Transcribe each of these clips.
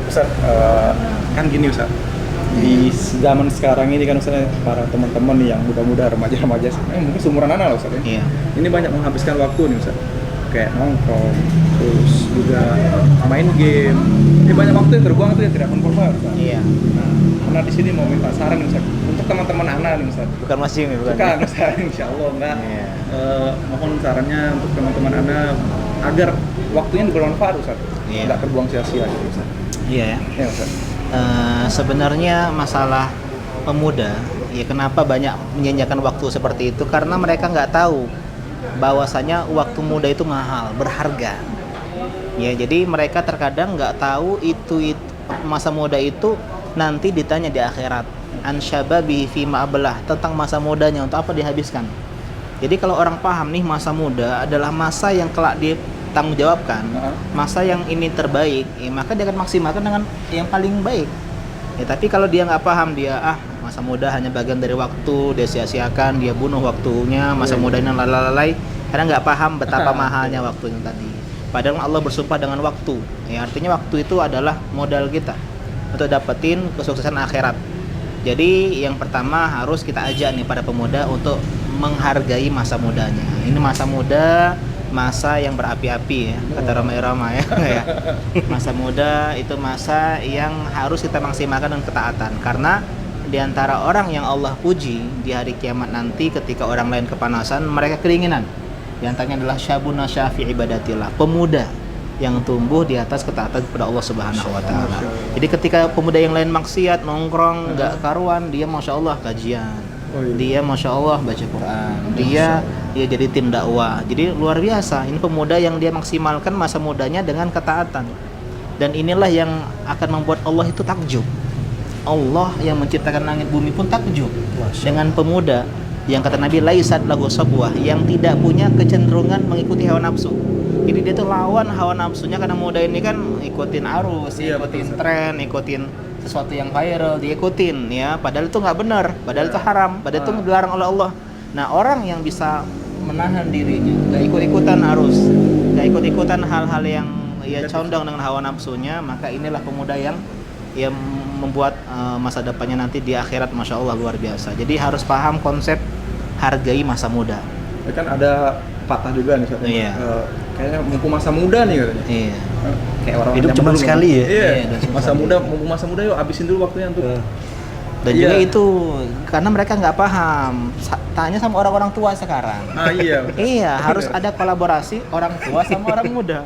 Ustaz, kan gini Ustaz, di zaman sekarang ini kan Ustaz, para teman-teman yang muda-muda, remaja-remaja, mungkin seumuran anak lah Ustaz ya. Iya. Ini banyak menghabiskan waktu nih Ustaz, kayak nongkrong, terus juga main game. Ini banyak waktu yang terbuang itu yang tidak bermanfaat Ustaz. Iya. Nah, karena di sini mau minta saran nih Ustaz, untuk teman-teman anak nih Ustaz. Bukan masih ini, bukan. Bukan Ustaz, insya Allah enggak. Iya. Mohon sarannya untuk teman-teman anak agar waktunya bermanfaat Ustaz, Iya. nggak terbuang sia-sia gitu Ustaz. Iya ya. Ya Ustaz. Sebenarnya masalah pemuda, ya kenapa banyak menyanyiakan waktu seperti itu? Karena mereka nggak tahu bahwasanya waktu muda itu mahal, berharga. Ya, jadi mereka terkadang nggak tahu itu masa muda itu nanti ditanya di akhirat. An syababihi fima ablah, tentang masa mudanya untuk apa dihabiskan. Jadi kalau orang paham nih masa muda adalah masa yang kelak ditanggung jawabkan, masa yang ini terbaik, ya, maka dia akan maksimalkan dengan yang paling baik. Ya, tapi kalau dia nggak paham, dia masa muda hanya bagian dari waktu, dia sia-siakan, dia bunuh waktunya, masa muda ini lalai, karena nggak paham betapa mahalnya waktunya tadi. Padahal Allah bersumpah dengan waktu. Ya, artinya waktu itu adalah modal kita untuk dapetin kesuksesan akhirat. Jadi yang pertama harus kita ajak nih pada pemuda untuk menghargai masa mudanya. Ini masa muda, masa yang berapi-api ya, kata Roma Irama ya. Masa muda itu masa yang harus kita maksimalkan dengan ketaatan. Karena di antara orang yang Allah puji di hari kiamat nanti ketika orang lain kepanasan, mereka keringinan. Di antaranya adalah syabuna syafi ibadatillah, pemuda yang tumbuh di atas ketaatan kepada Allah Subhanahu wa taala. Jadi ketika pemuda yang lain maksiat, nongkrong, enggak karuan, dia Masya Allah kajian. Dia Masya Allah baca Quran. Dia jadi tim dakwah. Jadi luar biasa. Ini pemuda yang dia maksimalkan masa mudanya dengan ketaatan. Dan inilah yang akan membuat Allah itu takjub. Allah yang menciptakan langit bumi pun takjub dengan pemuda yang kata Nabi laisat lahu sabwah, yang tidak punya kecenderungan mengikuti hawa nafsu. Jadi dia tuh lawan hawa nafsunya, karena muda ini kan ikutin arus, ikutin tren, ikutin sesuatu yang viral, diikutin ya, padahal itu nggak benar, padahal itu haram, padahal itu dilarang oleh Allah. Nah, orang yang bisa menahan dirinya, nggak ikut-ikutan arus, nggak ikut-ikutan hal-hal yang condong dengan hawa nafsunya, maka inilah pemuda yang membuat masa depannya nanti di akhirat Masya Allah luar biasa. Jadi harus paham konsep hargai masa muda. Ya kan ada patah juga nih Ustaz. Iya. Kayaknya mumpung masa muda nih katanya. Iya. Kayak orang hidup cuma sekali ya. Iya. Iya, Masa muda, mumpung masa muda yuk habisin dulu waktunya untuk. Dan juga itu karena mereka nggak paham. Tanya sama orang-orang tua sekarang. Iya. Iya, harus ada kolaborasi orang tua sama orang muda.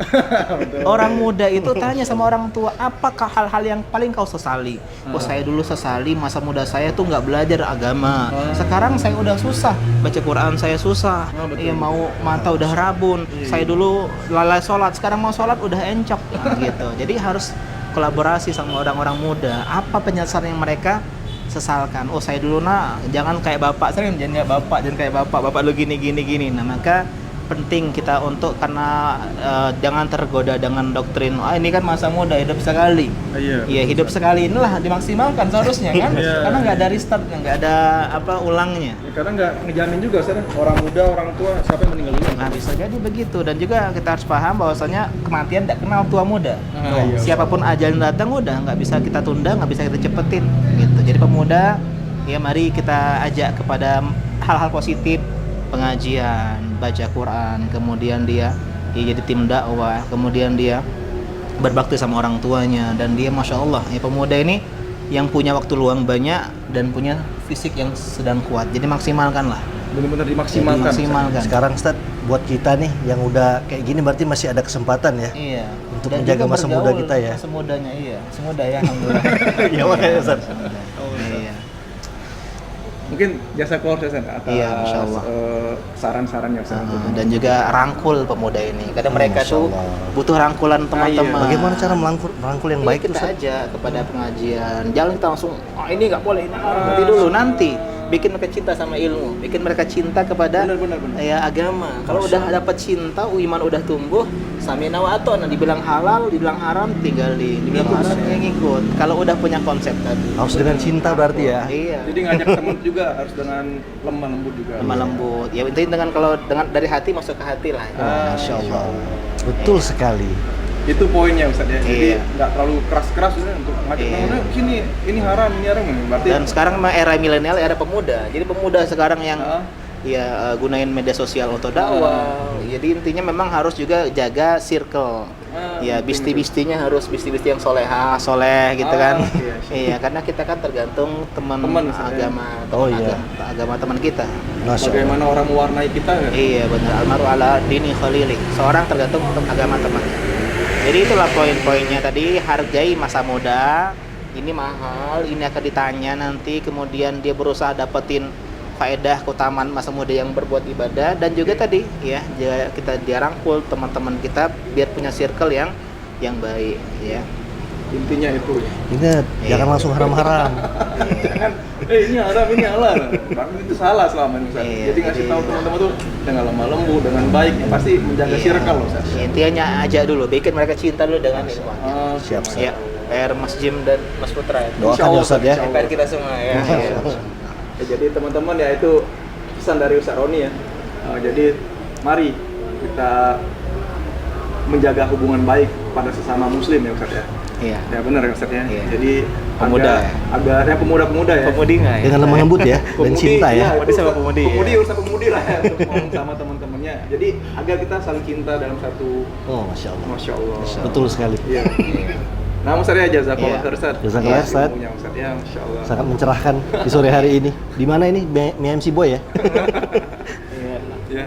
Orang muda itu tanya sama orang tua, apakah hal-hal yang paling kau sesali? Oh, saya dulu sesali masa muda saya tuh nggak belajar agama. Sekarang saya udah susah, baca Quran saya susah. Iya, mau mata udah rabun. Saya dulu lalai sholat, sekarang mau sholat udah encok. Nah, gitu. Jadi harus kolaborasi sama orang-orang muda. Apa penyelesaian yang mereka sesalkan? Oh, saya dulu jangan kayak bapak, sering jangan kayak bapak lu gini. Nah, maka penting kita untuk karena jangan tergoda dengan doktrin ini kan masa muda, hidup sekali. Iya, hidup sekali inilah dimaksimalkan seharusnya kan. Karena nggak ada restart, nggak ada ulangnya. Ya, karena nggak ngejamin juga sekarang orang muda, orang tua siapa yang meninggal dulu. Nah, bisa jadi begitu. Dan juga kita harus paham bahwasanya kematian tidak kenal tua muda. Siapapun ajal yang datang udah nggak bisa kita tunda, nggak bisa kita cepetin gitu. Jadi pemuda, ya mari kita ajak kepada hal-hal positif, pengajian, baca Quran, kemudian dia jadi tim dakwah, kemudian dia berbakti sama orang tuanya, dan dia Masya Allah ya, pemuda ini yang punya waktu luang banyak dan punya fisik yang sedang kuat. Jadi maksimalkan lah. Benar-benar dimaksimalkan. Sekarang Ustaz, buat kita nih yang udah kayak gini berarti masih ada kesempatan ya. Iya. Untuk Dan menjaga juga masa muda kita ya. Masa mudanya semuda ya alhamdulillah. Iya makanya Ustaz. Iya. Mungkin jasa keluarga Ustaz atas Masya Allah. saran-sarannya Ustaz. Dan juga rangkul pemuda ini. Kadang mereka tuh butuh rangkulan teman-teman. Bagaimana cara merangkul yang baik kita Ustaz? aja kepada pengajian. Jangan kita langsung ini nggak boleh, ini nanti dulu, nanti bikin mereka cinta sama ilmu, bikin mereka cinta kepada Benar. ya agama. Kalau udah dapat cinta, iman udah tumbuh, samina wa ata'na, dibilang halal, dibilang haram, tinggalin, dibilang haram ngikut. Kalau udah punya konsep tadi. Harus dengan cinta berarti ya. Iya. Jadi ngajak teman juga harus dengan lemah lembut juga. Lemah lembut. Ya intinya dengan kalau dari hati masuk ke hati lah. Masya Allah. Betul sekali. Itu poinnya Ustaz ya. Jadi Iya. nggak terlalu keras-keras ya, untuk ngajak Iya. teman sini, ini haram. Berarti Dan sekarang memang era milenial, era pemuda. Jadi pemuda sekarang yang Ah. ya gunain media sosial untuk dakwah. Jadi intinya memang harus juga jaga circle. Ya bisti-bistinya harus bisti-bisti yang soleha, soleh gitu kan. Iya, Iya, karena kita kan tergantung teman Teman, Ustaz, ya. agama, Oh, teman iya. agama teman kita. Masya Allah. bagaimana orang mewarnai kita kan? Iya benar, almaru ala dini khalili. Seorang tergantung agama temannya. Jadi itulah poin-poinnya tadi, hargai masa muda. Ini mahal, ini akan ditanya nanti, kemudian dia berusaha dapetin faedah keutamaan masa muda yang berbuat ibadah, dan juga tadi ya kita dia rangkul teman-teman kita biar punya circle yang baik ya. Intinya itu. Ingat, Iya. jangan langsung haram-haram. Jangan, ini haram, ini halal. Berarti itu salah selama ini Ustaz. Iya, Jadi ngasih jadi- tahu teman-teman tuh dengan lemah lembut, dengan baik, pasti menjaga Iya. circle loh Ustaz. Intinya ajak dulu, bikin mereka cinta dulu dengan ilmunya. Ah, Siap, Ustaz. Ya, PR Mas Jim dan Mas Putra ya. Doakan Insya Allah, ya, Ustaz ya. insya Allah. PR kita semua ya. Insya Iya. Allah. Ya, jadi teman-teman ya itu pesan dari Ustaz Roni ya. Jadi mari kita menjaga hubungan baik pada sesama muslim ya Ustaz ya. Iya. Ya benar ya Ustaz ya. Iya. Jadi Pemuda ya. agak pemuda-pemuda ya. Pemudi nggak ya? Dengan lemah lembut ya, dan Pemudi, cinta ya. iya, Pemudi itu sama pemudi, Pemudi ya. urusan pemudi lah ya, untuk ngomong sama teman-temannya. Jadi agar kita saling cinta dalam satu, Oh, Masya Allah. Masya Allah. Betul sekali. Iya. Nah, Ustaz ya, jazakallah Iya. khair Ustaz. Jazakallah, Atas Ustaz. ilmunya, Ustaz ya, Masya Allah. Sangat mencerahkan di sore hari ini. Di mana ini? MC Boy ya? Iya. Ya.